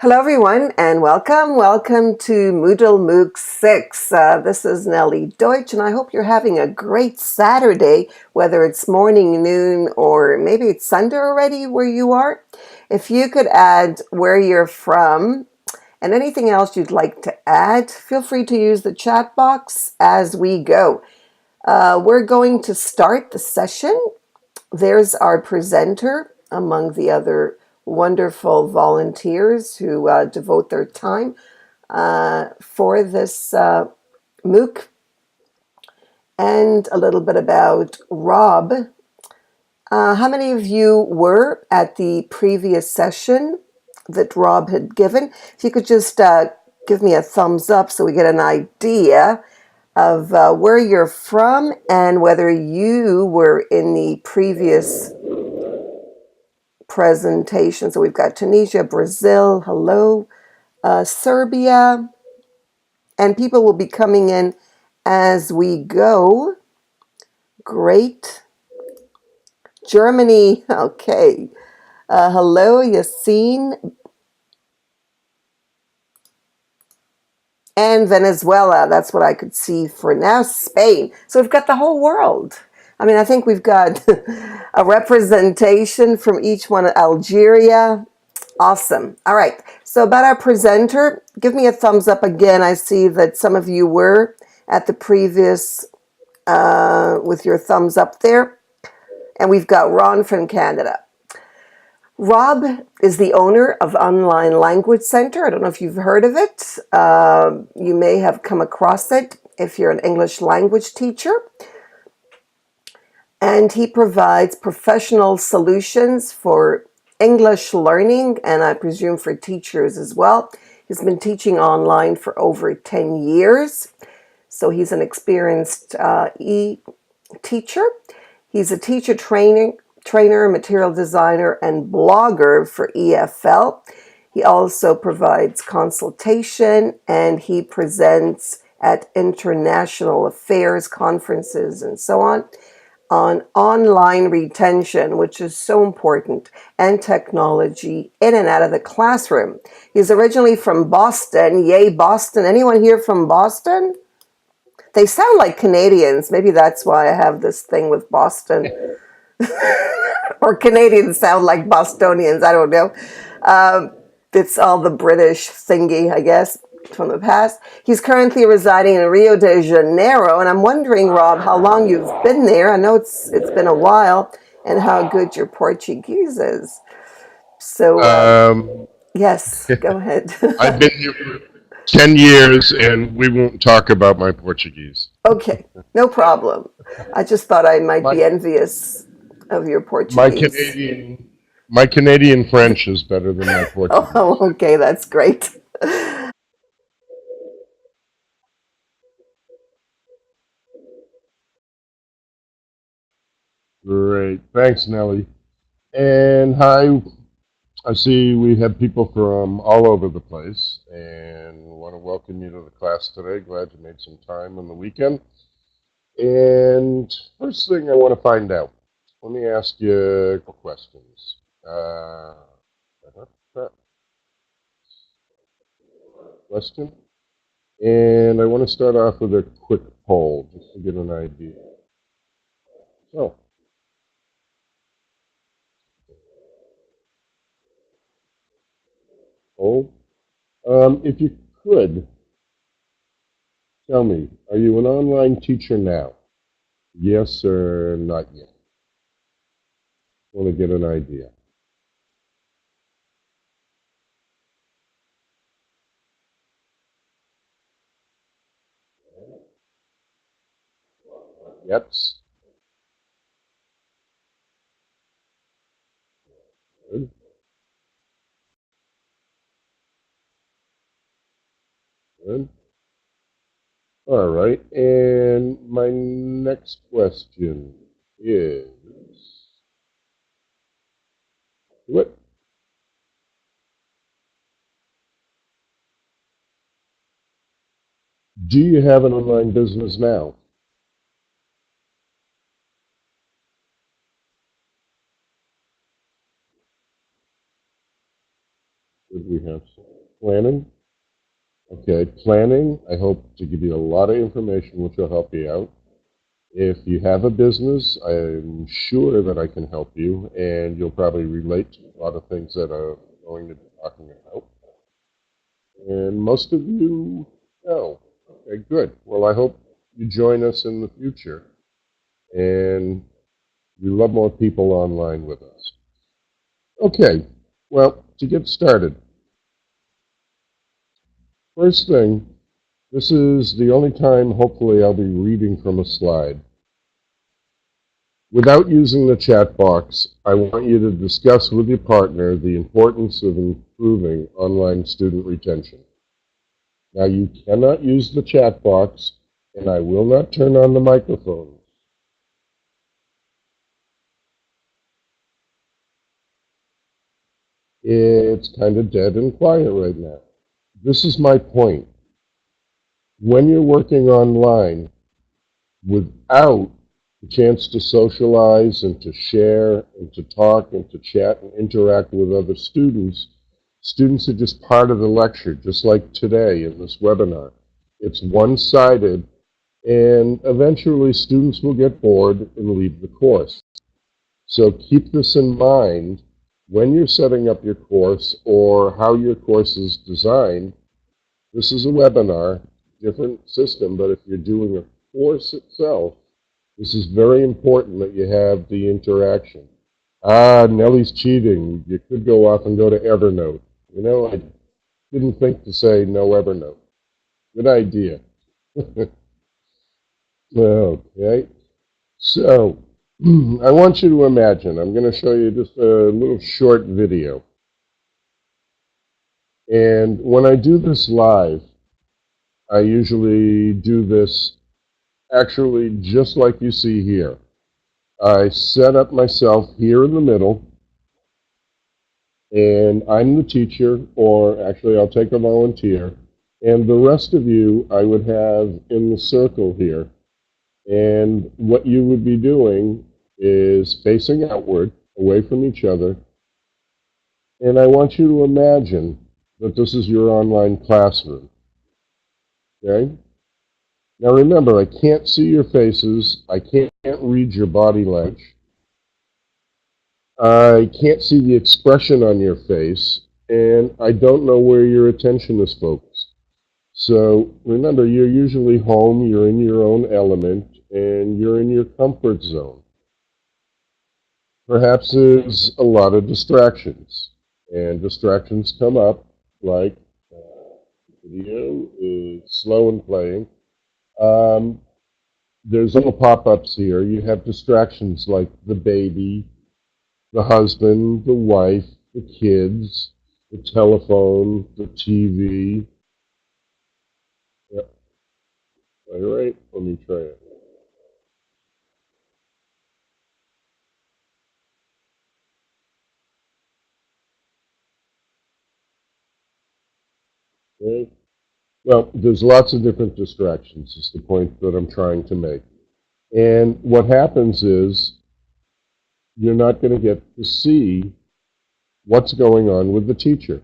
Hello, everyone, and welcome. Welcome to Moodle MOOC 6. This is Nellie Deutsch, and I hope you're having a great Saturday, whether it's morning, noon, or maybe it's Sunday already where you are. If you could add where you're from and anything else you'd like to add, feel free to use the chat box as we go. We're going to start the session. There's our presenter among the other wonderful volunteers who devote their time for this MOOC, and a little bit about Rob. How many of you were at the previous session that Rob had given? If you could just give me a thumbs up so we get an idea of where you're from and whether you were in the previous presentation. So we've got Tunisia, Brazil, hello, Serbia, and people will be coming in as we go. Great. Germany, okay. Hello, Yassine. And Venezuela, that's what I could see for now. Spain. So we've got the whole world. I mean, I think we've got a representation from each one. Algeria. Awesome. All right. So about our presenter, give me a thumbs up again. I see that some of you were at the previous with your thumbs up there. And we've got Ron from Canada. Rob is the owner of Online Language Center. I don't know if you've heard of it. You may have come across it if you're an English language teacher. And he provides professional solutions for English learning, and I presume for teachers as well. He's been teaching online for over 10 years. So he's an experienced teacher. He's a teacher trainer, material designer, and blogger for EFL. He also provides consultation, and he presents at international affairs, conferences, and so on online retention, which is so important, and technology in and out of the classroom. He's originally from Boston. Yay, Boston. Anyone here from Boston? They sound like Canadians. Maybe that's why I have this thing with Boston. Or Canadians sound like Bostonians. I don't know. It's all the British thingy, I guess, from the past. He's currently residing in Rio de Janeiro, and I'm wondering, Rob, how long you've been there. I know it's been a while, and how good your Portuguese is. So, yes, go ahead. I've been here for 10 years, and we won't talk about my Portuguese. Okay, no problem. I just thought I might be envious of your My Portuguese. Canadian French is better than my Portuguese. Oh, okay, that's great. Great. Thanks, Nellie. And hi, I see we have people from all over the place, and want to welcome you to the class today. Glad you made some time on the weekend. And first thing I want to find out, let me ask you a couple questions. Question? And I want to start off with a quick poll, just to get an idea. So, poll. If you could tell me, are you an online teacher now? Yes or not yet? I want to get an idea. Yes. Good. Good. All right. And my next question is, what do you have an online business now? Good, we have planning. Okay, planning, I hope to give you a lot of information which will help you out. If you have a business, I'm sure that I can help you, and you'll probably relate to a lot of things that I'm going to be talking about. And most of you know. Okay, good. Well, I hope you join us in the future, and we love more people online with us. Okay, well, to get started, first thing, this is the only time, hopefully, I'll be reading from a slide. Without using the chat box, I want you to discuss with your partner the importance of improving online student retention. Now, you cannot use the chat box, and I will not turn on the microphone. It's kind of dead and quiet right now. This is my point. When you're working online, without the chance to socialize and to share and to talk and to chat and interact with other students, students are just part of the lecture, just like today in this webinar. It's one-sided, and eventually students will get bored and leave the course. So keep this in mind when you're setting up your course or how your course is designed. This is a webinar, different system, but if you're doing a course itself, this is very important that you have the interaction. Nellie's cheating. You could go off and go to Evernote. You know, I didn't think to say no Evernote. Good idea. Okay. So, I want you to imagine, I'm going to show you just a little short video. And when I do this live, I usually do this actually just like you see here. I set up myself here in the middle, and I'm the teacher, or actually I'll take a volunteer, and the rest of you I would have in the circle here. And what you would be doing is facing outward, away from each other, and I want you to imagine that this is your online classroom. Okay? Now remember, I can't see your faces, I can't read your body language, I can't see the expression on your face, and I don't know where your attention is focused. So remember, you're usually home, you're in your own element, and you're in your comfort zone. Perhaps there's a lot of distractions, and distractions come up like video is slow and playing. There's little pop-ups here. You have distractions like the baby, the husband, the wife, the kids, the telephone, the TV. Yep. All right, let me try it. Okay. Well, there's lots of different distractions, is the point that I'm trying to make. And what happens is you're not going to get to see what's going on with the teacher.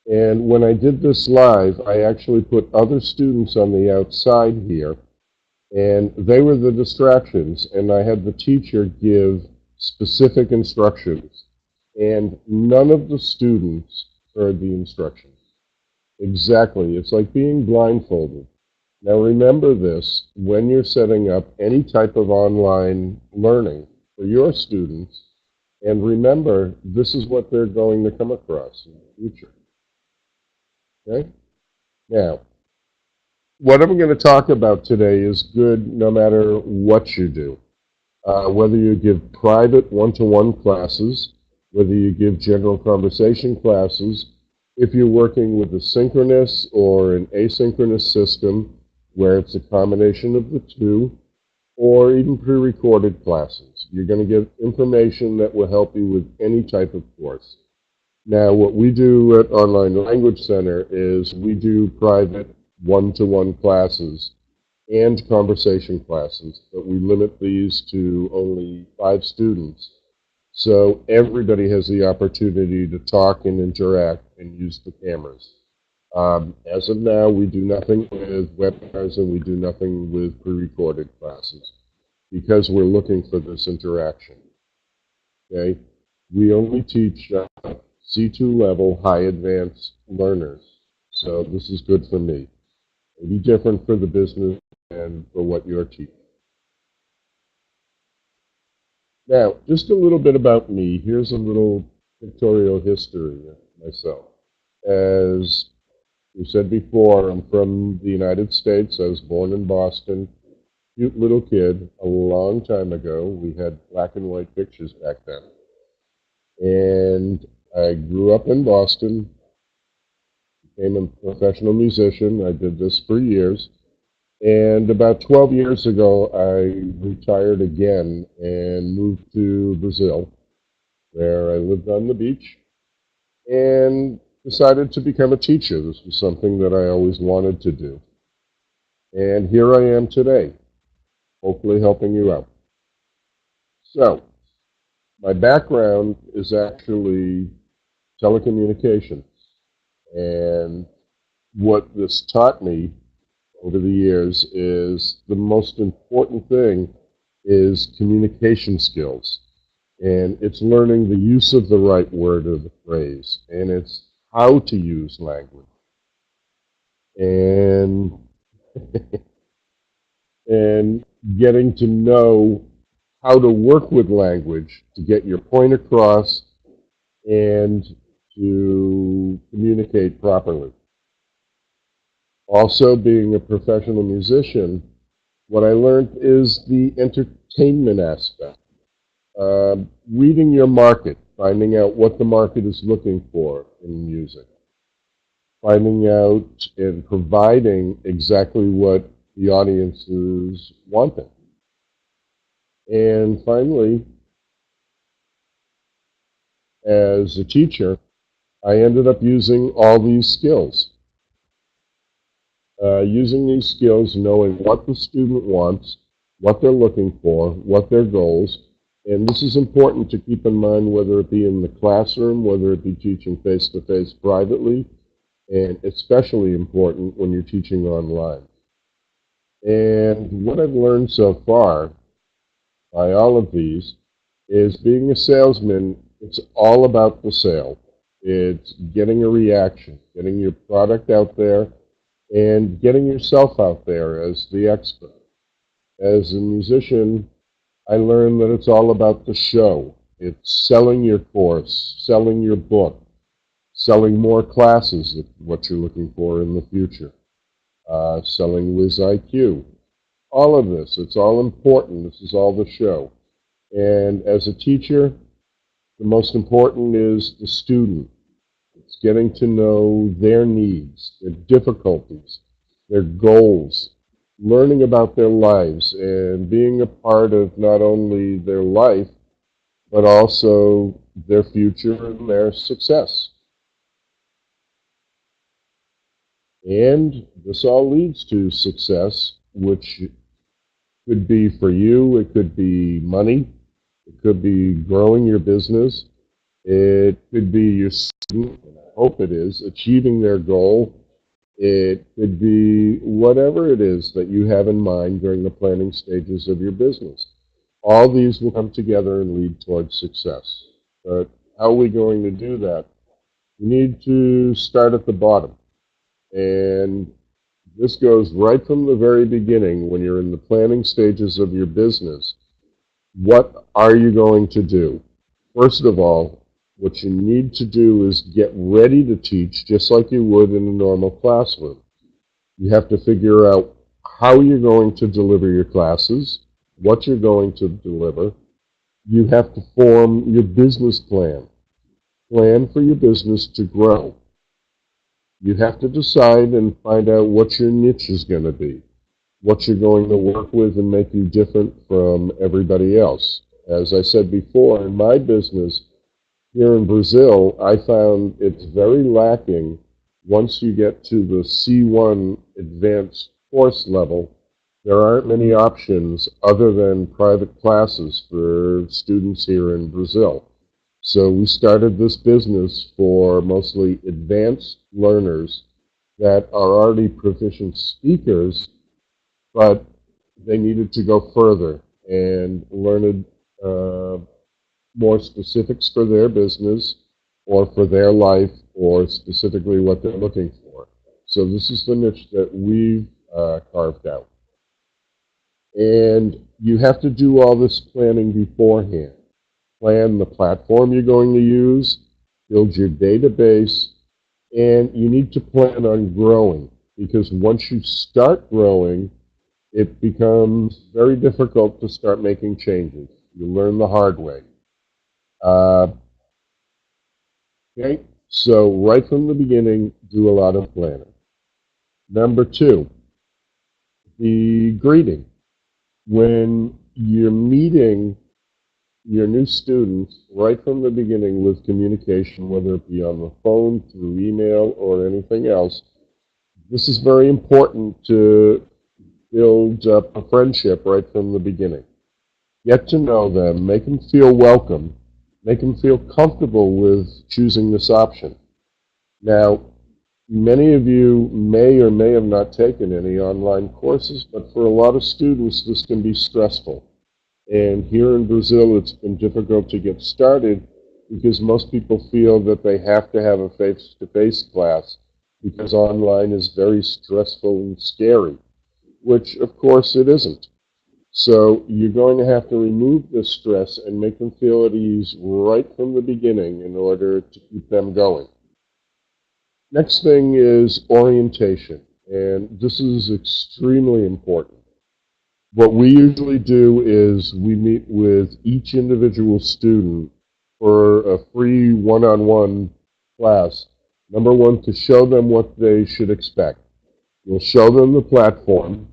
And when I did this live, I actually put other students on the outside here, and they were the distractions, and I had the teacher give specific instructions, and none of the students heard the instructions. Exactly. It's like being blindfolded. Now remember this, when you're setting up any type of online learning for your students, and remember, this is what they're going to come across in the future. Okay? Now, what I'm going to talk about today is good no matter what you do. Whether you give private one-to-one classes, whether you give general conversation classes, if you're working with a synchronous or an asynchronous system where it's a combination of the two, or even pre-recorded classes. You're going to get information that will help you with any type of course. Now, what we do at Online Language Center is we do private one-to-one classes and conversation classes, but we limit these to only 5 students. So everybody has the opportunity to talk and interact and use the cameras. As of now, we do nothing with webinars and we do nothing with pre-recorded classes because we're looking for this interaction. Okay, we only teach C2 level high advanced learners, so this is good for me. It'll be different for the business and for what you're teaching. Now, just a little bit about me. Here's a little pictorial history of myself. As we said before, I'm from the United States. I was born in Boston. Cute little kid. A long time ago. We had black and white pictures back then. And I grew up in Boston, became a professional musician. I did this for years. And about 12 years ago, I retired again and moved to Brazil, where I lived on the beach, and decided to become a teacher. This was something that I always wanted to do. And here I am today, hopefully helping you out. So, my background is actually telecommunications. And what this taught me over the years is the most important thing is communication skills. And it's learning the use of the right word or the phrase. And it's how to use language. And and getting to know how to work with language to get your point across and to communicate properly. Also, being a professional musician, what I learned is the entertainment aspect. Reading your market, finding out what the market is looking for in music, finding out and providing exactly what the audience is wanting. And finally, as a teacher, I ended up using all these skills. Using these skills, knowing what the student wants, what they're looking for, what their goals, and this is important to keep in mind whether it be in the classroom, whether it be teaching face-to-face privately, and especially important when you're teaching online. And what I've learned so far by all of these is being a salesman, it's all about the sale. It's getting a reaction, getting your product out there, and getting yourself out there as the expert. As a musician, I learned that it's all about the show. It's selling your course, selling your book, selling more classes, what you're looking for in the future, selling Wiz IQ. All of this, it's all important. This is all the show. And as a teacher, the most important is the student. It's getting to know their needs, their difficulties, their goals, learning about their lives, and being a part of not only their life, but also their future and their success. And this all leads to success, which could be for you, it could be money, it could be growing your business, it could be your student, and I hope it is, achieving their goal. It could be whatever it is that you have in mind during the planning stages of your business. All these will come together and lead towards success. But how are we going to do that? We need to start at the bottom. And this goes right from the very beginning when you're in the planning stages of your business. What are you going to do? First of all, what you need to do is get ready to teach just like you would in a normal classroom. You have to figure out how you're going to deliver your classes, what you're going to deliver. You have to form your business plan. Plan for your business to grow. You have to decide and find out what your niche is going to be, what you're going to work with and make you different from everybody else. As I said before, in my business, here in Brazil, I found it's very lacking once you get to the C1 advanced course level. There aren't many options other than private classes for students here in Brazil. So we started this business for mostly advanced learners that are already proficient speakers, but they needed to go further and learn more specifics for their business or for their life or specifically what they're looking for. So this is the niche that we've carved out. And you have to do all this planning beforehand. Plan the platform you're going to use, build your database, and you need to plan on growing because once you start growing, it becomes very difficult to start making changes. You learn the hard way. Uh, okay, so right from the beginning, do a lot of planning. Number two, the greeting. When you're meeting your new students right from the beginning with communication, whether it be on the phone, through email, or anything else, this is very important to build up a friendship right from the beginning. Get to know them, make them feel welcome, make them feel comfortable with choosing this option. Now, many of you may or may have not taken any online courses, but for a lot of students, this can be stressful. And here in Brazil, it's been difficult to get started because most people feel that they have to have a face-to-face class because online is very stressful and scary, which of course it isn't. So you're going to have to remove the stress and make them feel at ease right from the beginning in order to keep them going. Next thing is orientation, and this is extremely important. What we usually do is we meet with each individual student for a free one-on-one class. Number one, to show them what they should expect. We'll show them the platform.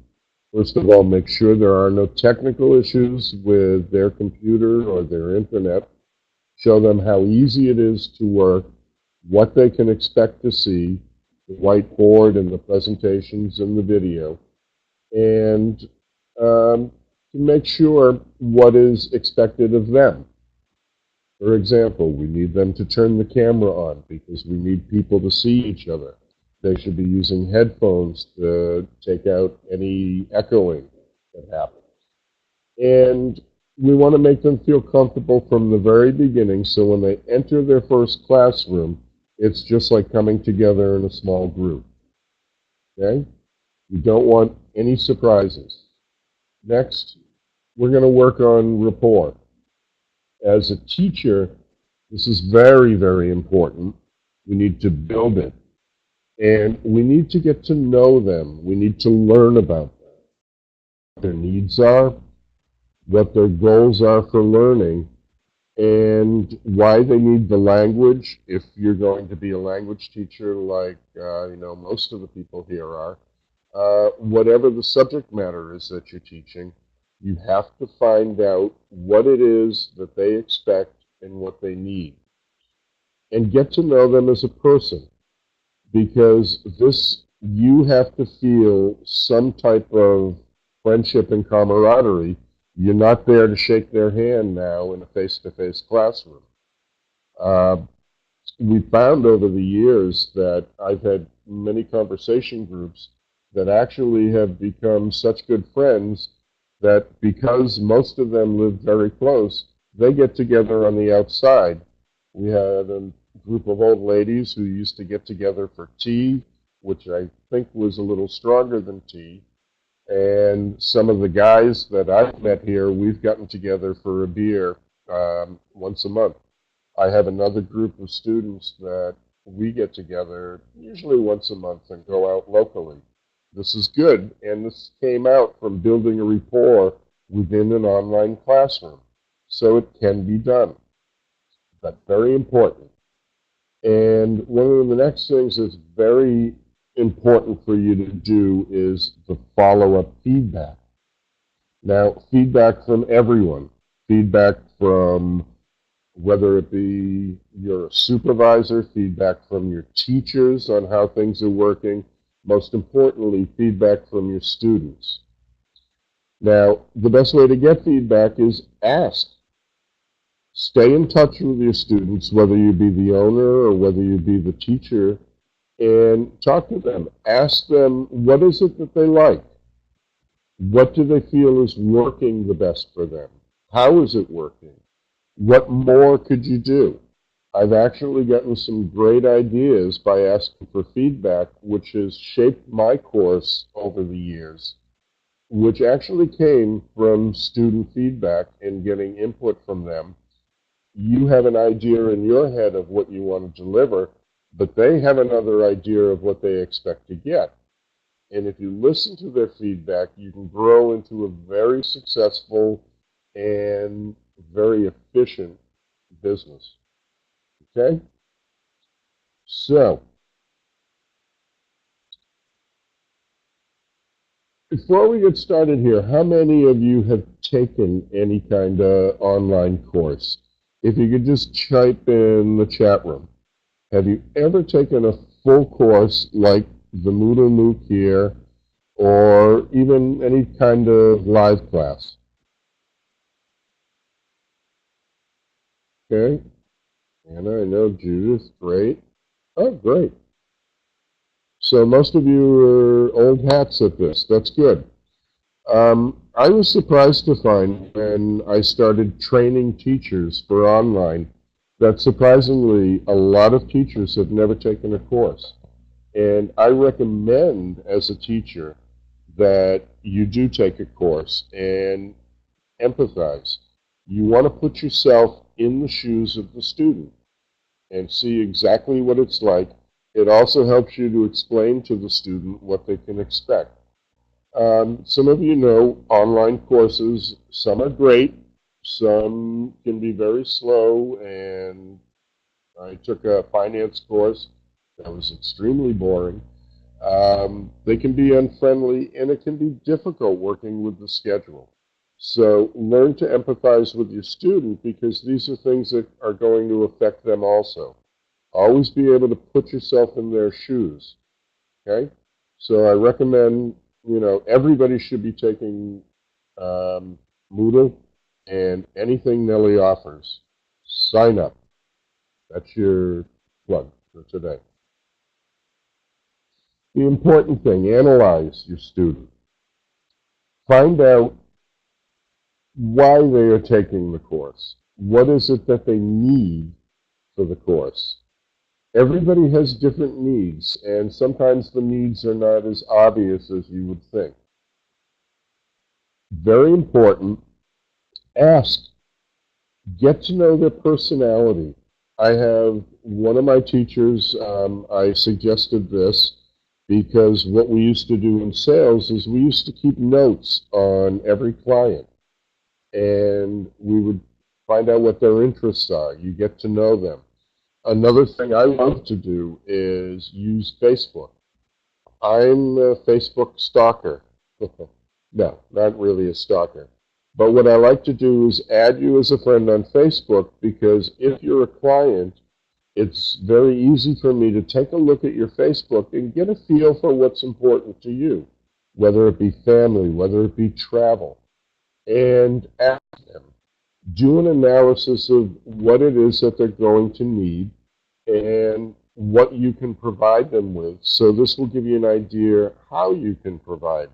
First of all, make sure there are no technical issues with their computer or their internet. Show them how easy it is to work, what they can expect to see, the whiteboard and the presentations and the video, and to make sure what is expected of them. For example, we need them to turn the camera on because we need people to see each other. They should be using headphones to take out any echoing that happens. And we want to make them feel comfortable from the very beginning so when they enter their first classroom, it's just like coming together in a small group. Okay? We don't want any surprises. Next, we're going to work on rapport. As a teacher, this is very, very important. We need to build it. And we need to get to know them. We need to learn about them, what their needs are, what their goals are for learning, and why they need the language. If you're going to be a language teacher like most of the people here are, whatever the subject matter is that you're teaching, you have to find out what it is that they expect and what they need. And get to know them as a person, because you have to feel some type of friendship and camaraderie. You're not there to shake their hand now in a face-to-face classroom. We found over the years that I've had many conversation groups that actually have become such good friends that because most of them live very close, they get together on the outside. We had a group of old ladies who used to get together for tea, which I think was a little stronger than tea. And some of the guys that I've met here, we've gotten together for a beer once a month. I have another group of students that we get together usually once a month and go out locally. This is good, and this came out from building a rapport within an online classroom. So it can be done. That's very important. And one of the next things that's very important for you to do is the follow-up feedback. Now, feedback from everyone. Feedback from whether it be your supervisor, feedback from your teachers on how things are working, most importantly, feedback from your students. Now, the best way to get feedback is ask. Stay in touch with your students, whether you be the owner or whether you be the teacher, and talk to them. Ask them, what is it that they like? What do they feel is working the best for them? How is it working? What more could you do? I've actually gotten some great ideas by asking for feedback, which has shaped my course over the years, which actually came from student feedback and getting input from them. You have an idea in your head of what you want to deliver, but they have another idea of what they expect to get. And if you listen to their feedback, you can grow into a very successful and very efficient business. Okay? So, before we get started here, how many of you have taken any kind of online course? If you could just type in the chat room. Have you ever taken a full course like the Moodle MOOC here, or even any kind of live class? Okay. Anna, I know Judith. Great. Oh, great. So most of you are old hats at this. That's good. I was surprised to find when I started training teachers for online that surprisingly a lot of teachers have never taken a course. And I recommend as a teacher that you do take a course and empathize. You want to put yourself in the shoes of the student and see exactly what it's like. It also helps you to explain to the student what they can expect. Some of you know online courses, some are great, some can be very slow, and I took a finance course that was extremely boring. They can be unfriendly, and it can be difficult working with the schedule. So learn to empathize with your student because these are things that are going to affect them also. Always be able to put yourself in their shoes. Okay? So I recommend, everybody should be taking Moodle and anything Nelly offers. Sign up. That's your plug for today. The important thing, analyze your student. Find out why they are taking the course. What is it that they need for the course? Everybody has different needs, and sometimes the needs are not as obvious as you would think. Very important, ask. Get to know their personality. I have one of my teachers, I suggested this because what we used to do in sales is we used to keep notes on every client, and we would find out what their interests are. You get to know them. Another thing I love to do is use Facebook. I'm a Facebook stalker. No, not really a stalker. But what I like to do is add you as a friend on Facebook because if you're a client, it's very easy for me to take a look at your Facebook and get a feel for what's important to you, whether it be family, whether it be travel, and ask them. Do an analysis of what it is that they're going to need and what you can provide them with. So this will give you an idea how you can provide.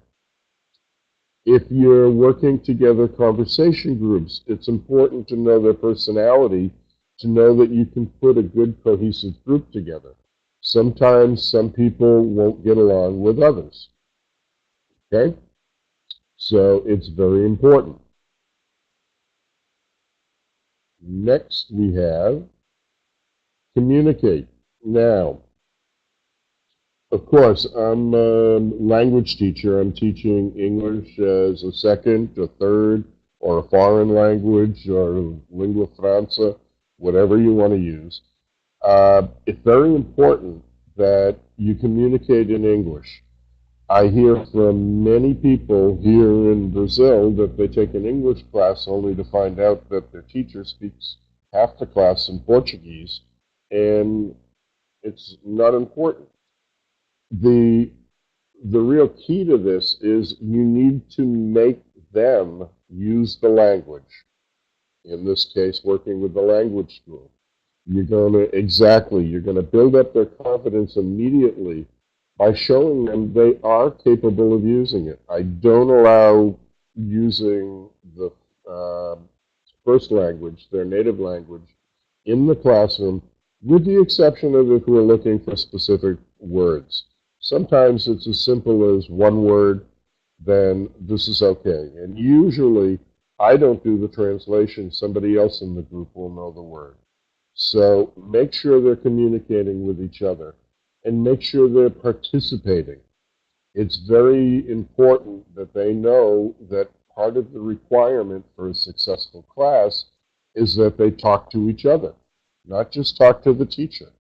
If you're working together conversation groups, it's important to know their personality to know that you can put a good cohesive group together. Sometimes some people won't get along with others. Okay? So it's very important. Next we have communicate. Now, of course, I'm a language teacher. I'm teaching English as a second, a third, or a foreign language, or lingua franca, whatever you want to use. It's very important that you communicate in English. I hear from many people here in Brazil that they take an English class only to find out that their teacher speaks half the class in Portuguese, and it's not important. The the real key to this is you need to make them use the language. in this case, working with the language school. You're going to build up their confidence immediately by showing them they are capable of using it. I don't allow using the first language, their native language, in the classroom, with the exception of if we're looking for specific words. Sometimes it's as simple as one word, then this is okay. And usually, I don't do the translation. Somebody else in the group will know the word. So make sure they're communicating with each other and make sure they're participating. It's very important that they know that part of the requirement for a successful class is that they talk to each other, not just talk to the teacher.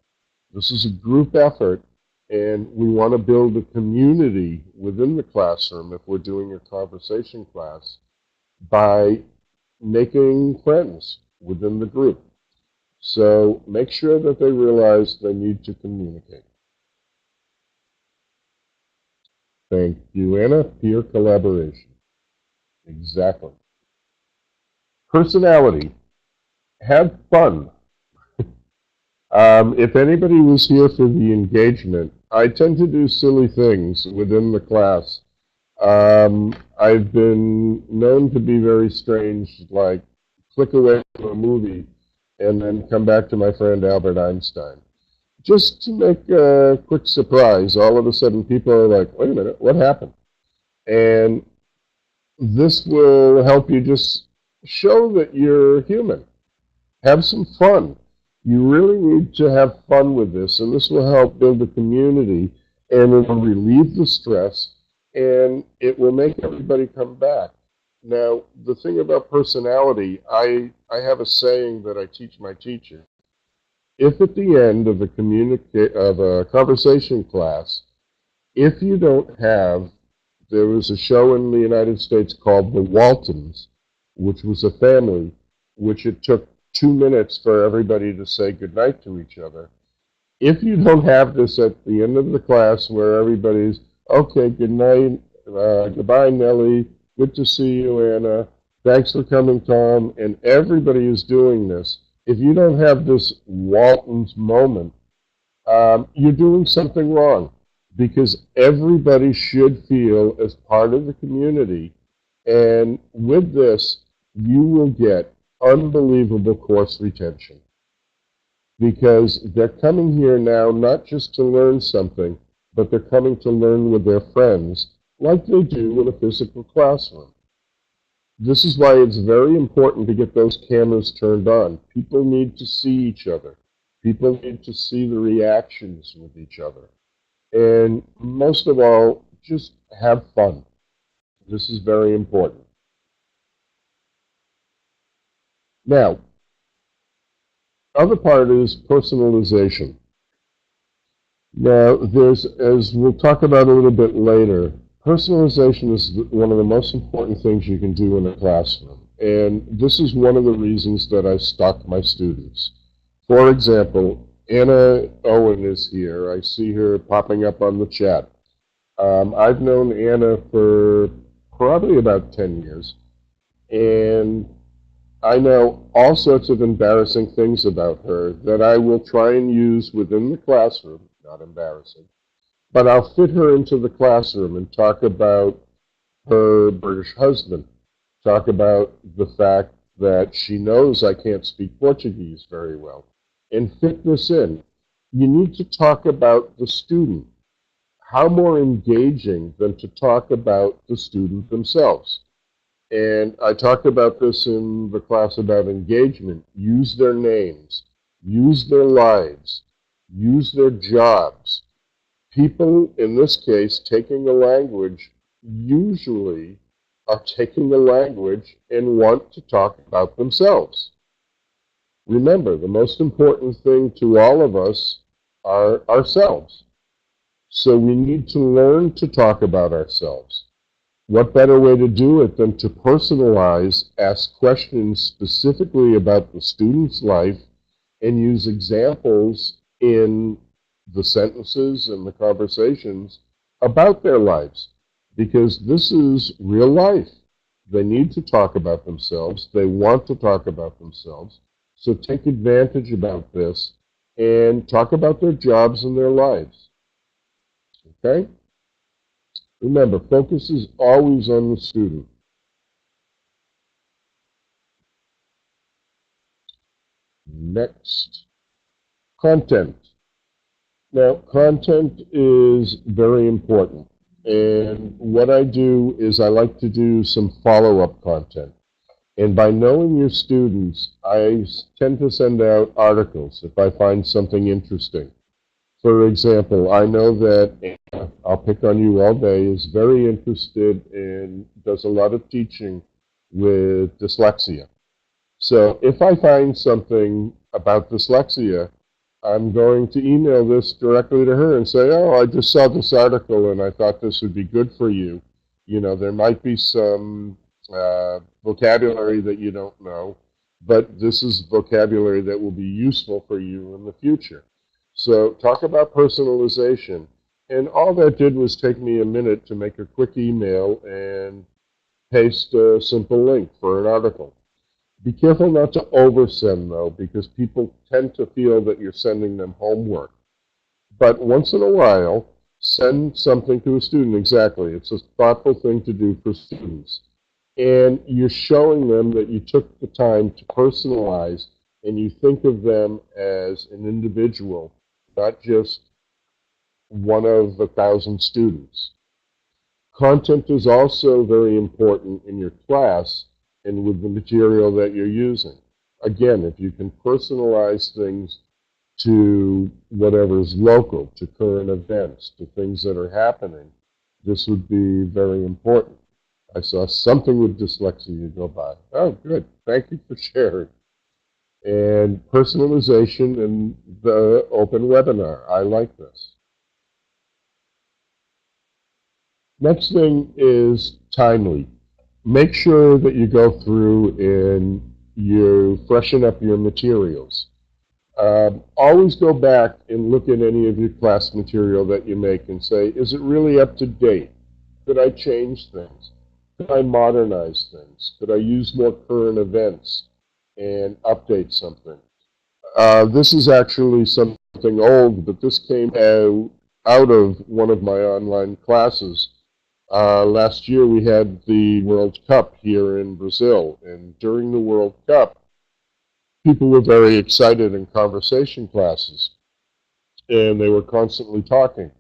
This is a group effort, and we want to build a community within the classroom if we're doing a conversation class by making friends within the group. So make sure that they realize they need to communicate. Thank you, Anna. Peer collaboration. Exactly. Personality. Have fun. If anybody was here for the engagement, I tend to do silly things within the class. I've been known to be very strange, like click away from a movie and then come back to my friend Albert Einstein. Just to make a quick surprise, all of a sudden people are like, wait a minute, what happened? And this will help you just show that you're human. Have some fun. You really need to have fun with this, and this will help build a community, and it will relieve the stress, and it will make everybody come back. Now, the thing about personality, I have a saying that I teach my teachers. If at the end of a conversation class, if you don't have, there was a show in the United States called The Waltons, which was a family, which it took 2 minutes for everybody to say goodnight to each other. If you don't have this at the end of the class where everybody's, okay, good night, goodbye, Nellie, good to see you, Anna, thanks for coming, Tom, and everybody is doing this, if you don't have this Walton's moment, you're doing something wrong because everybody should feel as part of the community. And with this, you will get unbelievable course retention because they're coming here now not just to learn something, but they're coming to learn with their friends like they do in a physical classroom. This is why it's very important to get those cameras turned on. People need to see each other. People need to see the reactions with each other. And most of all, just have fun. This is very important. Now, other part is personalization. Now, as we'll talk about a little bit later, personalization is one of the most important things you can do in a classroom. And this is one of the reasons that I stock my students. For example, Anna Owen is here. I see her popping up on the chat. I've known Anna for probably about 10 years. And I know all sorts of embarrassing things about her that I will try and use within the classroom, not embarrassing, but I'll fit her into the classroom and talk about her British husband, talk about the fact that she knows I can't speak Portuguese very well, and fit this in. You need to talk about the student. How more engaging than to talk about the student themselves? And I talked about this in the class about engagement. Use their names, use their lives, use their jobs. People, in this case, taking a language, usually are taking a language and want to talk about themselves. Remember, the most important thing to all of us are ourselves. So we need to learn to talk about ourselves. What better way to do it than to personalize, ask questions specifically about the student's life, and use examples in the sentences and the conversations about their lives? Because this is real life. They need to talk about themselves. They want to talk about themselves. So take advantage about this and talk about their jobs and their lives. Okay? Remember, focus is always on the student. Next, content. Now, content is very important. And what I do is I like to do some follow-up content. And by knowing your students, I tend to send out articles if I find something interesting. For example, I know that Anna, I'll pick on you all day, is very interested in, does a lot of teaching with dyslexia. So if I find something about dyslexia, I'm going to email this directly to her and say, oh, I just saw this article and I thought this would be good for you. You know, there might be some vocabulary that you don't know, but this is vocabulary that will be useful for you in the future. So talk about personalization. And all that did was take me a minute to make a quick email and paste a simple link for an article. Be careful not to oversend, though, because people tend to feel that you're sending them homework. But once in a while, send something to a student. Exactly. It's a thoughtful thing to do for students. And you're showing them that you took the time to personalize and you think of them as an individual, not just one of 1,000 students. Content is also very important in your class and with the material that you're using. Again, if you can personalize things to whatever is local, to current events, to things that are happening, this would be very important. I saw something with dyslexia go by. Oh, good. Thank you for sharing. And personalization and the open webinar. I like this. Next thing is timely. Make sure that you go through and you freshen up your materials. Always go back and look at any of your class material that you make and say, is it really up to date? Could I change things? Could I modernize things? Could I use more current events and update something? This is actually something old, but this came out of one of my online classes. Last year we had the World Cup here in Brazil, and during the World Cup, people were very excited in conversation classes, and they were constantly talking.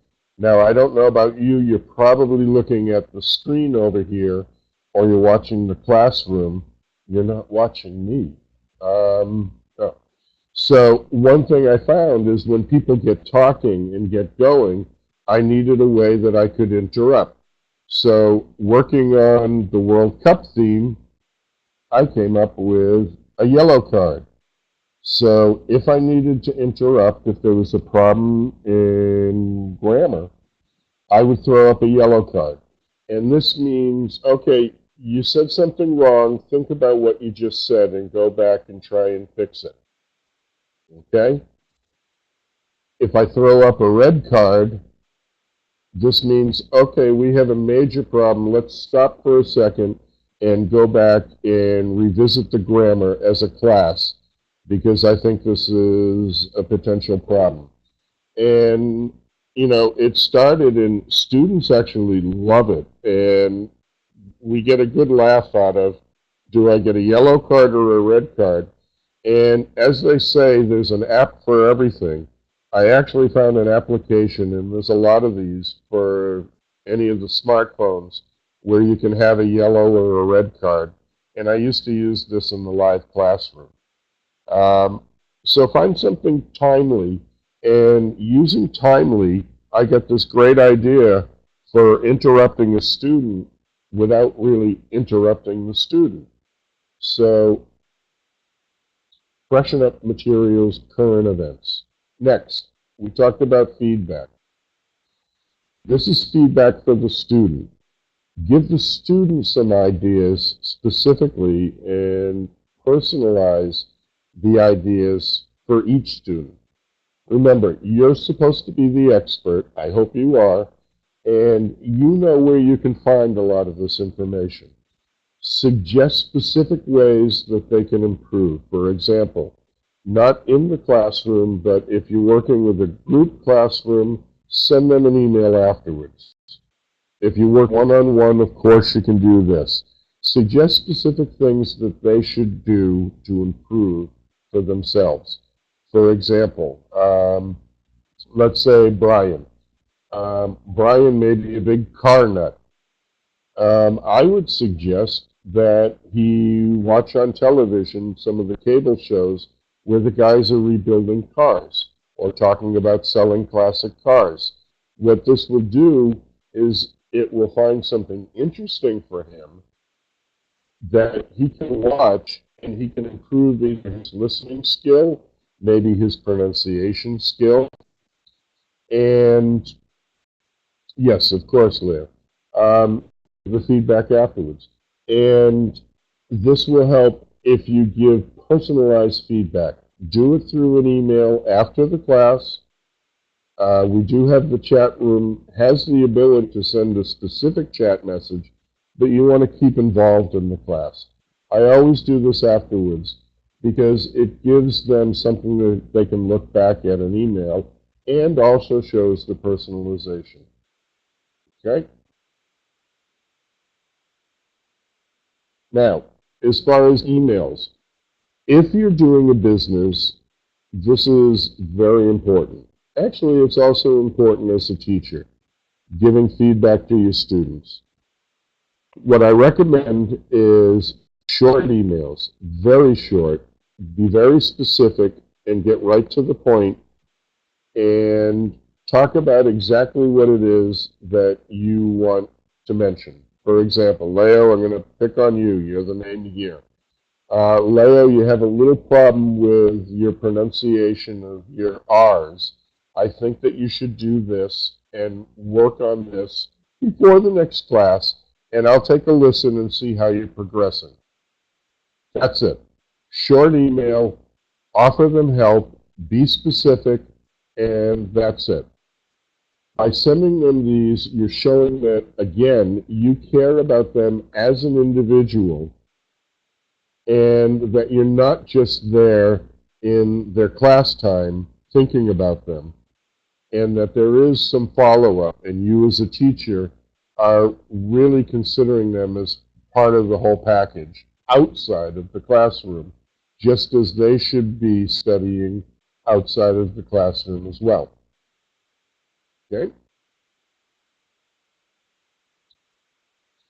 Now, I don't know about you, you're probably looking at the screen over here, or you're watching the classroom. You're not watching me. No. So one thing I found is when people get talking and get going, I needed a way that I could interrupt. So working on the World Cup theme, I came up with a yellow card. So if I needed to interrupt, if there was a problem in grammar, I would throw up a yellow card. And this means, okay, you said something wrong, think about what you just said and go back and try and fix it. Okay? If I throw up a red card, this means, okay, we have a major problem. Let's stop for a second and go back and revisit the grammar as a class because I think this is a potential problem. And, you know, it started and students actually love it. And we get a good laugh out of, do I get a yellow card or a red card? And as they say, there's an app for everything. I actually found an application, and there's a lot of these for any of the smartphones, where you can have a yellow or a red card. And I used to use this in the live classroom. So find something timely, and using timely, I get this great idea for interrupting a student without really interrupting the student. So freshen up materials, current events. Next, we talked about feedback. This is feedback for the student. Give the student some ideas specifically and personalize the ideas for each student. Remember, you're supposed to be the expert. I hope you are. And you know where you can find a lot of this information. Suggest specific ways that they can improve. For example, not in the classroom, but if you're working with a group classroom, send them an email afterwards. If you work one-on-one, of course you can do this. Suggest specific things that they should do to improve for themselves. For example, let's say Brian. Brian may be a big car nut. I would suggest that he watch on television some of the cable shows where the guys are rebuilding cars or talking about selling classic cars. What this will do is it will find something interesting for him that he can watch, and he can improve either his listening skill, maybe his pronunciation skill, and yes, of course, Leah. The feedback afterwards. And this will help if you give personalized feedback. Do it through an email after the class. We do have the chat room, has the ability to send a specific chat message, but you want to keep involved in the class. I always do this afterwards because it gives them something that they can look back at an email and also shows the personalization. Okay? Now, as far as emails, if you're doing a business, this is very important. Actually, it's also important as a teacher, giving feedback to your students. What I recommend is short emails, very short, be very specific, and get right to the point, and talk about exactly what it is that you want to mention. For example, Leo, I'm going to pick on you. You're the name here. Leo, you have a little problem with your pronunciation of your R's. I think that you should do this and work on this before the next class, and I'll take a listen and see how you're progressing. That's it. Short email, offer them help, be specific, and that's it. By sending them these, you're showing that, again, you care about them as an individual and that you're not just there in their class time thinking about them, and that there is some follow-up, and you as a teacher are really considering them as part of the whole package outside of the classroom, just as they should be studying outside of the classroom as well. Okay?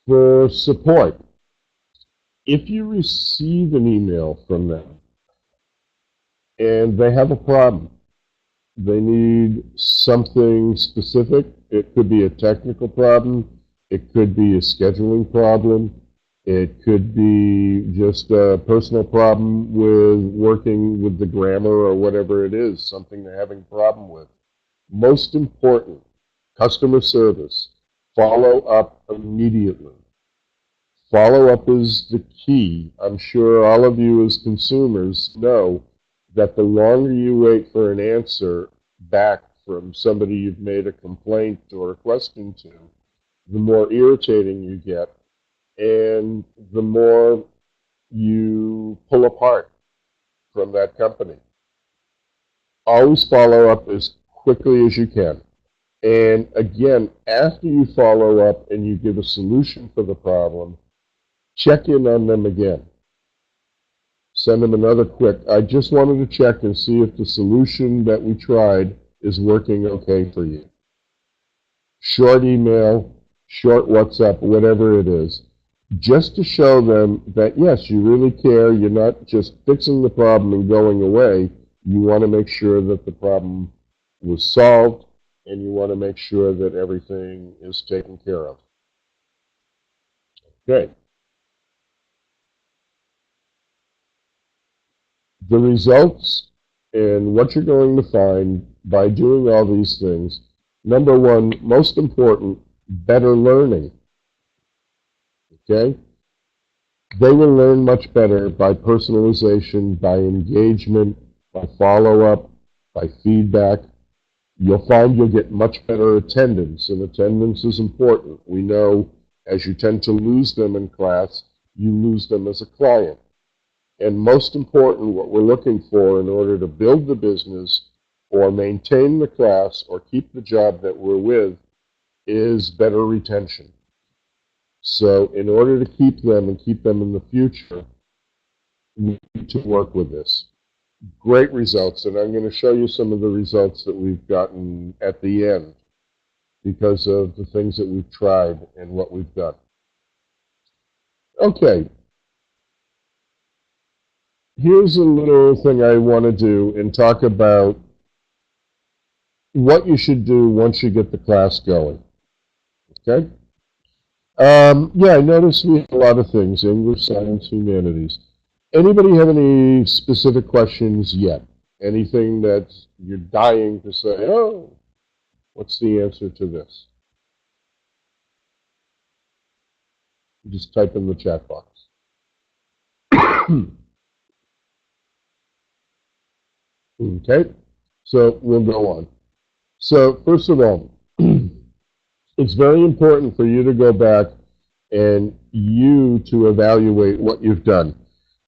For support, if you receive an email from them and they have a problem, they need something specific. It could be a technical problem. It could be a scheduling problem. It could be just a personal problem with working with the grammar or whatever it is, something they're having a problem with. Most important, customer service. Follow up immediately. Follow-up is the key. I'm sure all of you as consumers know that the longer you wait for an answer back from somebody you've made a complaint or a question to, the more irritating you get and the more you pull apart from that company. Always follow up as quickly as you can. And again, after you follow up and you give a solution for the problem, check in on them again. Send them another quick, I just wanted to check and see if the solution that we tried is working okay for you. Short email, short WhatsApp, whatever it is, just to show them that, yes, you really care. You're not just fixing the problem and going away. You want to make sure that the problem was solved, and you want to make sure that everything is taken care of. Okay. The results and what you're going to find by doing all these things, number one, most important, better learning. Okay? They will learn much better by personalization, by engagement, by follow-up, by feedback. You'll find you'll get much better attendance, and attendance is important. We know as you tend to lose them in class, you lose them as a client. And most important, what we're looking for in order to build the business or maintain the class or keep the job that we're with is better retention. So in order to keep them and keep them in the future, we need to work with this. Great results, and I'm going to show you some of the results that we've gotten at the end because of the things that we've tried and what we've done. Okay, here's a little thing I want to do and talk about what you should do once you get the class going. Okay? Yeah, I noticed we have a lot of things, English, science, humanities. Anybody have any specific questions yet? Anything that you're dying to say, oh, what's the answer to this? Just type in the chat box. Okay, so we'll go on. So first of all, it's very important for you to go back and you to evaluate what you've done.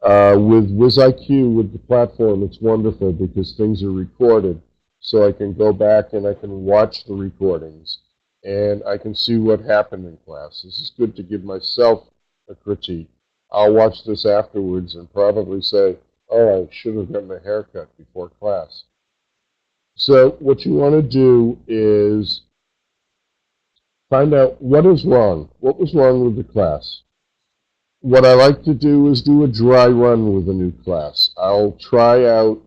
With WizIQ, with the platform, it's wonderful because things are recorded. So I can go back and I can watch the recordings and I can see what happened in class. This is good to give myself a critique. I'll watch this afterwards and probably say, oh, I should have gotten a haircut before class. So what you want to do is find out what is wrong. What was wrong with the class? What I like to do is do a dry run with a new class. I'll try out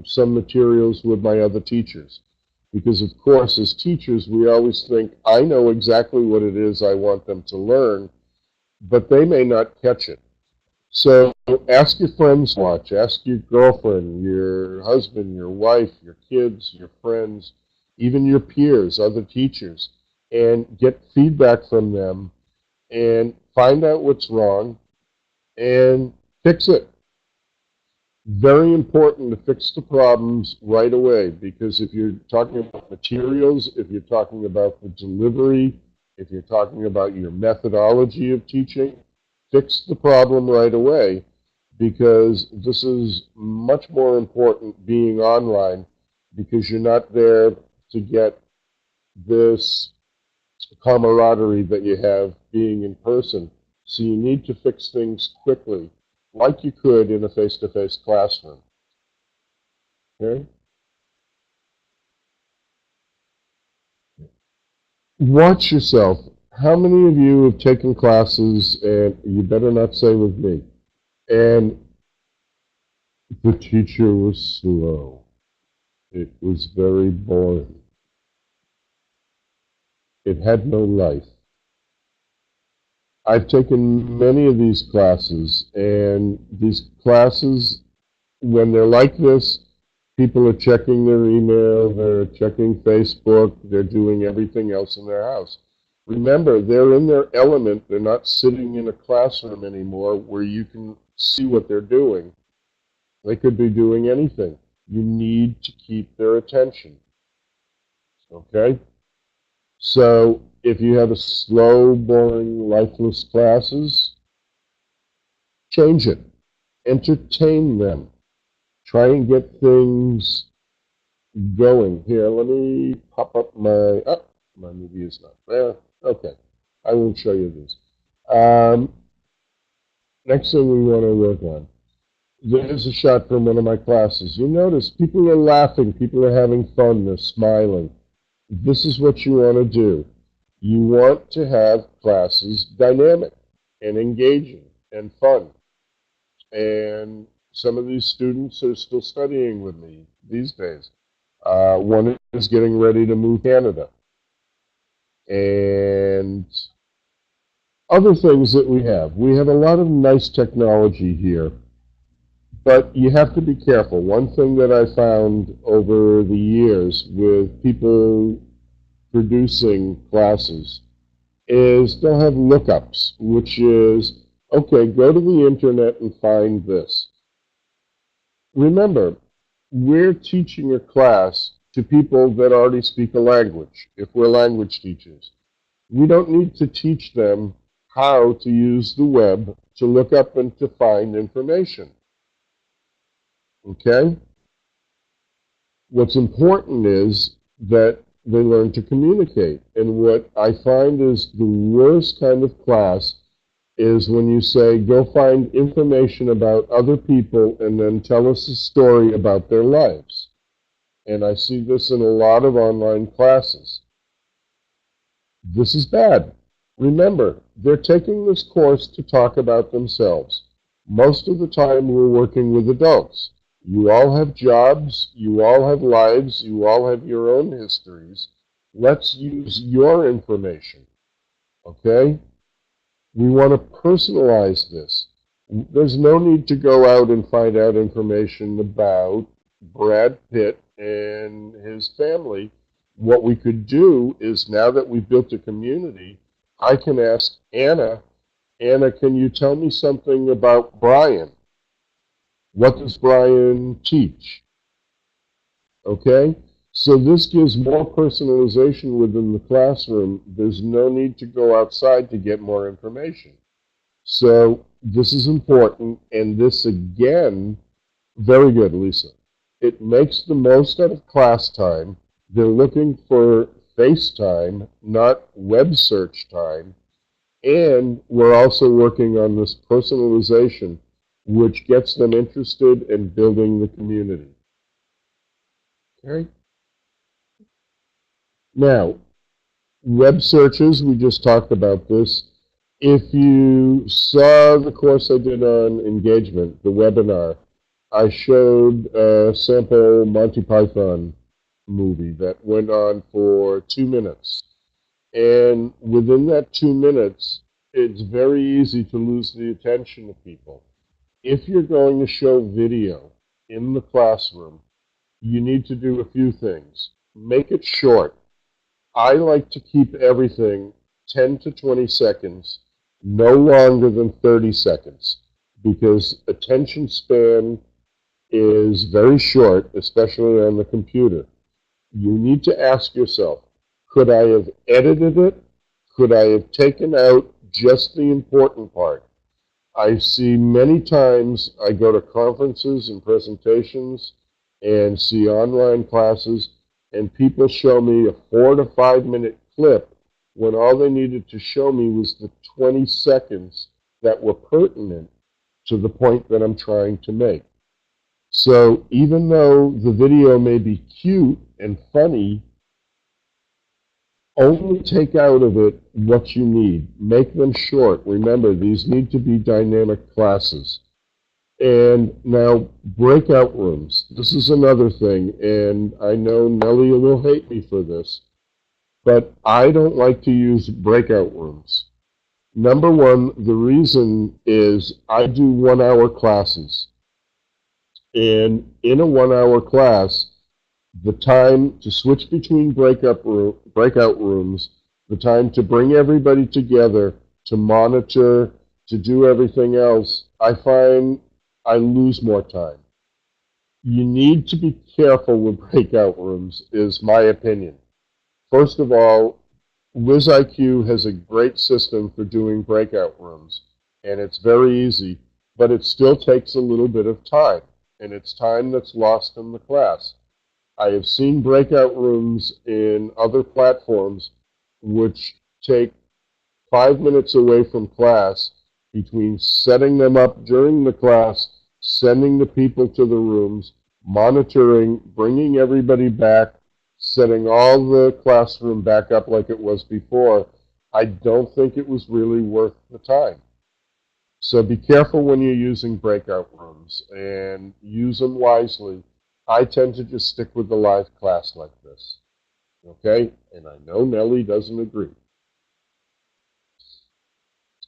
some materials with my other teachers. Because, of course, as teachers, we always think, I know exactly what it is I want them to learn, but they may not catch it. So ask your friends to watch. Ask your girlfriend, your husband, your wife, your kids, your friends, even your peers, other teachers, and get feedback from them and find out what's wrong and fix it. Very important to fix the problems right away, because if you're talking about materials, if you're talking about the delivery, if you're talking about your methodology of teaching, fix the problem right away, because this is much more important being online, because you're not there to get this camaraderie that you have being in person. So you need to fix things quickly, like you could in a face-to-face classroom. Okay? Watch yourself. How many of you have taken classes, and you better not say with me, and the teacher was slow. It was very boring. It had no life. I've taken many of these classes, and these classes, when they're like this, people are checking their email, they're checking Facebook, they're doing everything else in their house. Remember, they're in their element. They're not sitting in a classroom anymore where you can see what they're doing. They could be doing anything. You need to keep their attention. Okay? So if you have a slow, boring, lifeless classes, change it. Entertain them. Try and get things going. Here, let me pop up my movie is not there. Okay, I won't show you this. Next thing we want to work on. There's a shot from one of my classes. You notice people are laughing, people are having fun, they're smiling. This is what you want to do. You want to have classes dynamic and engaging and fun. And some of these students are still studying with me these days. One is getting ready to move to Canada. And other things that we have. We have a lot of nice technology here, but you have to be careful. One thing that I found over the years with people producing classes is they'll have lookups, which is, okay, go to the internet and find this. Remember, we're teaching a class to people that already speak a language, if we're language teachers. We don't need to teach them how to use the web to look up and to find information. Okay? What's important is that they learn to communicate. And what I find is the worst kind of class is when you say, go find information about other people and then tell us a story about their lives. And I see this in a lot of online classes. This is bad. Remember, they're taking this course to talk about themselves. Most of the time we're working with adults. You all have jobs, you all have lives, you all have your own histories. Let's use your information, okay? We want to personalize this. There's no need to go out and find out information about Brad Pitt and his family. What we could do is, now that we've built a community, I can ask Anna, can you tell me something about Brian? What does Brian teach? Okay? So this gives more personalization within the classroom. There's no need to go outside to get more information. So this is important, and this, again, very good, Lisa. It makes the most out of class time. They're looking for FaceTime, not web search time. And we're also working on this personalization, which gets them interested in building the community. Okay? Now, web searches, we just talked about this. If you saw the course I did on engagement, the webinar, I showed a sample Monty Python movie that went on for 2 minutes. And within that 2 minutes, it's very easy to lose the attention of people. If you're going to show video in the classroom, you need to do a few things. Make it short. I like to keep everything 10 to 20 seconds, no longer than 30 seconds, because attention span is very short, especially on the computer. You need to ask yourself, could I have edited it? Could I have taken out just the important part? I see many times, I go to conferences and presentations and see online classes, and people show me a 4 to 5 minute clip when all they needed to show me was the 20 seconds that were pertinent to the point that I'm trying to make. So even though the video may be cute and funny, only take out of it what you need. Make them short. Remember, these need to be dynamic classes. And now, breakout rooms. This is another thing, and I know Nellie will hate me for this, but I don't like to use breakout rooms. Number one, the reason is I do 1 hour classes. And in a 1 hour class, the time to switch between breakout rooms, the time to bring everybody together, to monitor, to do everything else, I find I lose more time. You need to be careful with breakout rooms, is my opinion. First of all, WizIQ has a great system for doing breakout rooms, and it's very easy, but it still takes a little bit of time, and it's time that's lost in the class. I have seen breakout rooms in other platforms which take 5 minutes away from class between setting them up during the class, sending the people to the rooms, monitoring, bringing everybody back, setting all the classroom back up like it was before. I don't think it was really worth the time. So be careful when you're using breakout rooms and use them wisely. I tend to just stick with the live class like this. Okay? And I know Nellie doesn't agree.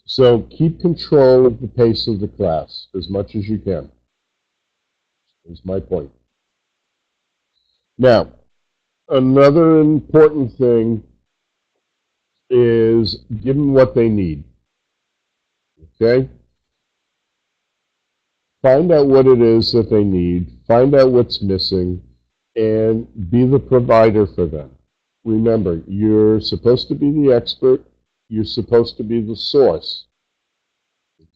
So keep control of the pace of the class as much as you can, is my point. Now, another important thing is give them what they need. Okay? Find out what it is that they need, find out what's missing, and be the provider for them. Remember, you're supposed to be the expert, you're supposed to be the source.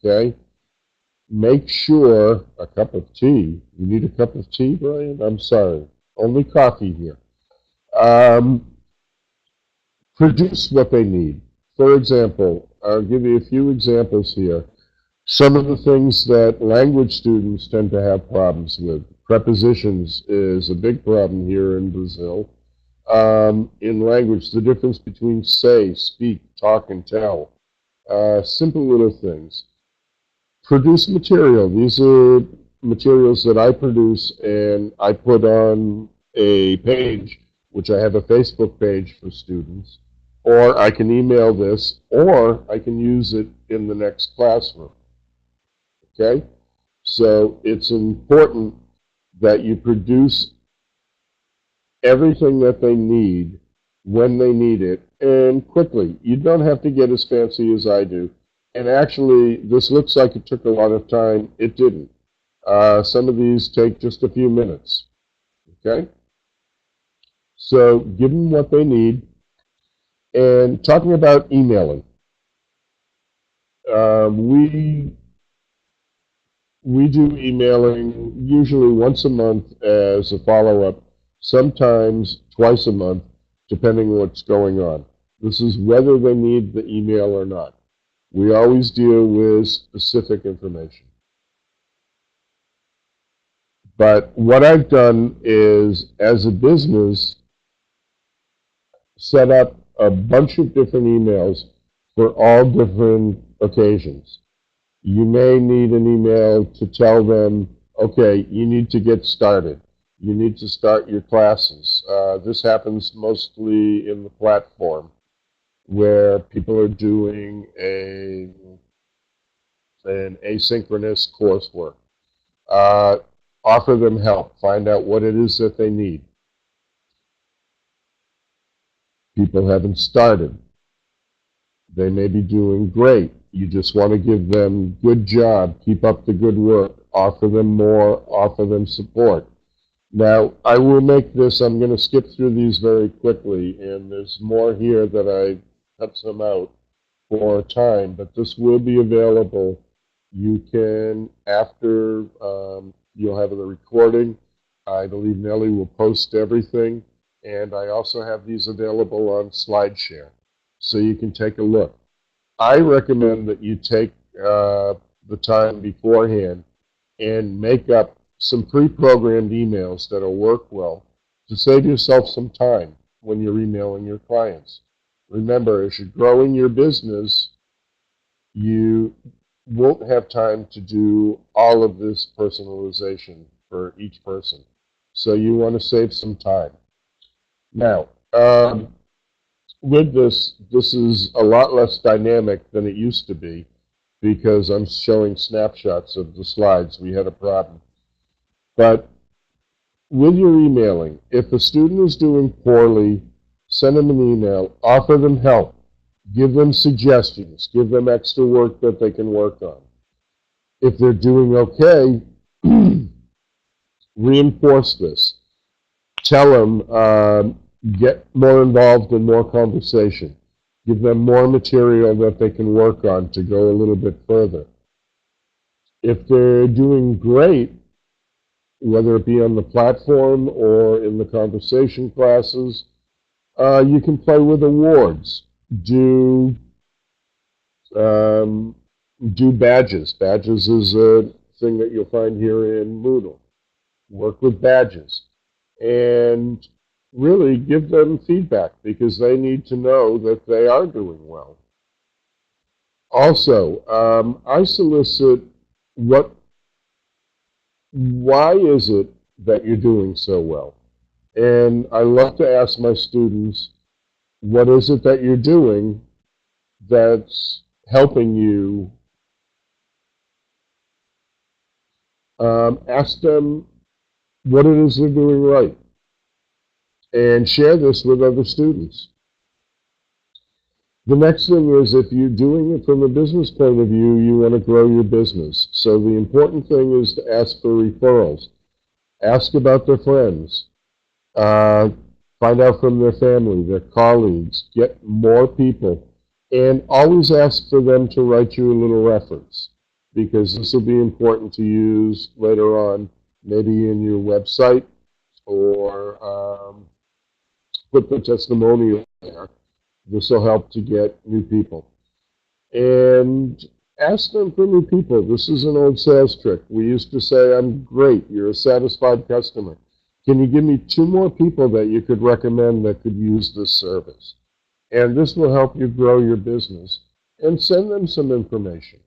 Okay? make sure a cup of tea. You need a cup of tea, Brian? I'm sorry. Only coffee here. Um, produce what they need. For example, I'll give you a few examples here. Some of the things that language students tend to have problems with. Prepositions is a big problem here in Brazil. In language, the difference between say, speak, talk, and tell. Simple little things. Produce material. These are materials that I produce and I put on a page, which I have a Facebook page for students, or I can email this, or I can use it in the next classroom. Okay? So it's important that you produce everything that they need when they need it and quickly. You don't have to get as fancy as I do. And actually, this looks like it took a lot of time. It didn't. Some of these take just a few minutes. Okay? So give them what they need. And talking about emailing, we do emailing usually once a month as a follow-up, sometimes twice a month, depending on what's going on. This is whether they need the email or not. We always deal with specific information. But what I've done is, as a business, set up a bunch of different emails for all different occasions. You may need an email to tell them, okay, you need to get started. You need to start your classes. This happens mostly in the platform where people are doing an asynchronous coursework. Offer them help. Find out what it is that they need. People haven't started. They may be doing great. You just want to give them good job, keep up the good work, offer them more, offer them support. Now, I will make this, I'm going to skip through these very quickly, and there's more here that I cut some out for time, but this will be available. You can, after you'll have the recording, I believe Nellie will post everything, and I also have these available on SlideShare, so you can take a look. I recommend that you take the time beforehand and make up some pre-programmed emails that'll work well to save yourself some time when you're emailing your clients. Remember, as you're growing your business, you won't have time to do all of this personalization for each person. So you want to save some time. Now, with this is a lot less dynamic than it used to be because I'm showing snapshots of the slides. We had a problem. But with your emailing, if a student is doing poorly, send them an email, offer them help, give them suggestions, give them extra work that they can work on. If they're doing okay, reinforce this. Tell them, get more involved in more conversation. Give them more material that they can work on to go a little bit further. If they're doing great, whether it be on the platform or in the conversation classes, you can play with awards. Do badges. Badges is a thing that you'll find here in Moodle. Work with badges. And really give them feedback because they need to know that they are doing well. Also, I solicit why is it that you're doing so well? And I love to ask my students, what is it that you're doing that's helping you? Ask them what it is they're doing right. And share this with other students. The next thing is, if you're doing it from a business point of view, you want to grow your business. So the important thing is to ask for referrals. Ask about their friends. Find out from their family, their colleagues. Get more people. And always ask for them to write you a little reference. because this will be important to use later on, maybe in your website, or put the testimonial there. This will help to get new people. And ask them for new people. This is an old sales trick. We used to say, I'm great, you're a satisfied customer. Can you give me 2 more people that you could recommend that could use this service? And this will help you grow your business. And send them some information.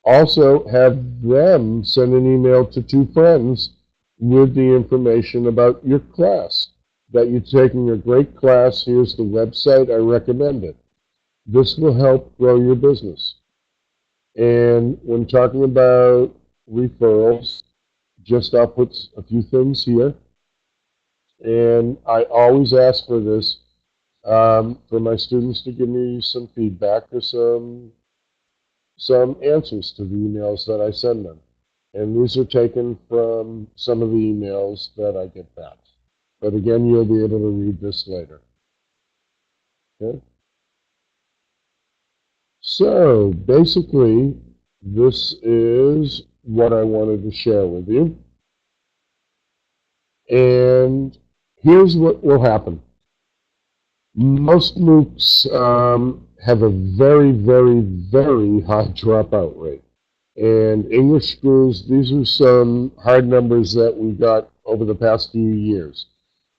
Also, have them send an email to 2 friends with the information about your class. That you're taking a great class, here's the website, I recommend it. This will help grow your business. And when talking about referrals, just I'll put a few things here. And I always ask for this, for my students to give me some feedback or some answers to the emails that I send them. And these are taken from some of the emails that I get back. But again, you'll be able to read this later. Okay? So basically, this is what I wanted to share with you. And here's what will happen. Most MOOCs have a very, very, very high dropout rate. And English schools, these are some hard numbers that we got over the past few years.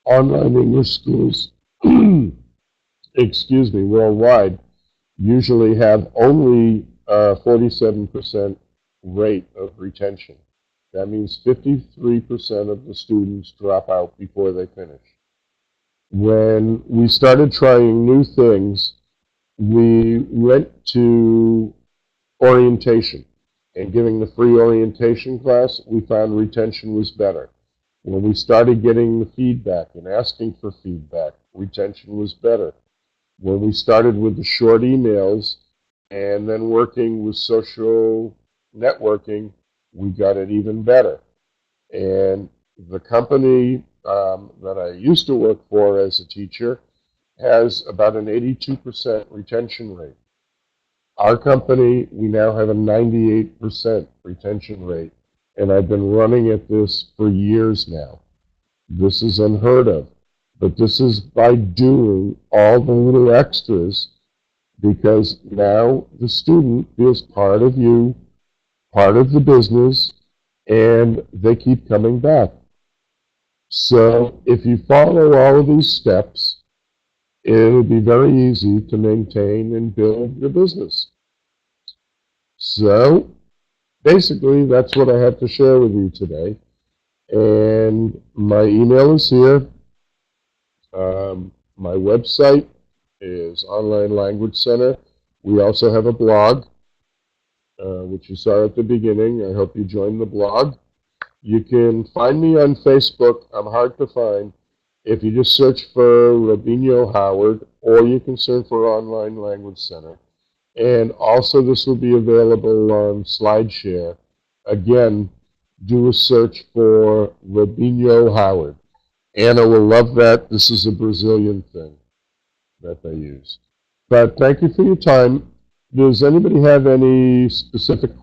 Online English schools, excuse me, worldwide, usually have only 47% rate of retention. That means 53% of the students drop out before they finish. When we started trying new things, we went to orientation. And giving the free orientation class, we found retention was better. When we started getting the feedback and asking for feedback, retention was better. When we started with the short emails and then working with social networking, we got it even better. And the company that I used to work for as a teacher has about an 82% retention rate. Our company, we now have a 98% retention rate, and I've been running at this for years now. This is unheard of, but this is by doing all the little extras, because now the student feels part of you, part of the business, and they keep coming back. So if you follow all of these steps, it'll be very easy to maintain and build your business. So basically, that's what I have to share with you today. And my email is here. My website is Online Language Center. We also have a blog, which you saw at the beginning. I hope you join the blog. You can find me on Facebook. I'm hard to find. If you just search for Robinho Howard, or you can search for Online Language Center. And also this will be available on SlideShare. Again, do a search for Robinho Howard. Anna will love that. This is a Brazilian thing that they use. But thank you for your time. Does anybody have any specific questions?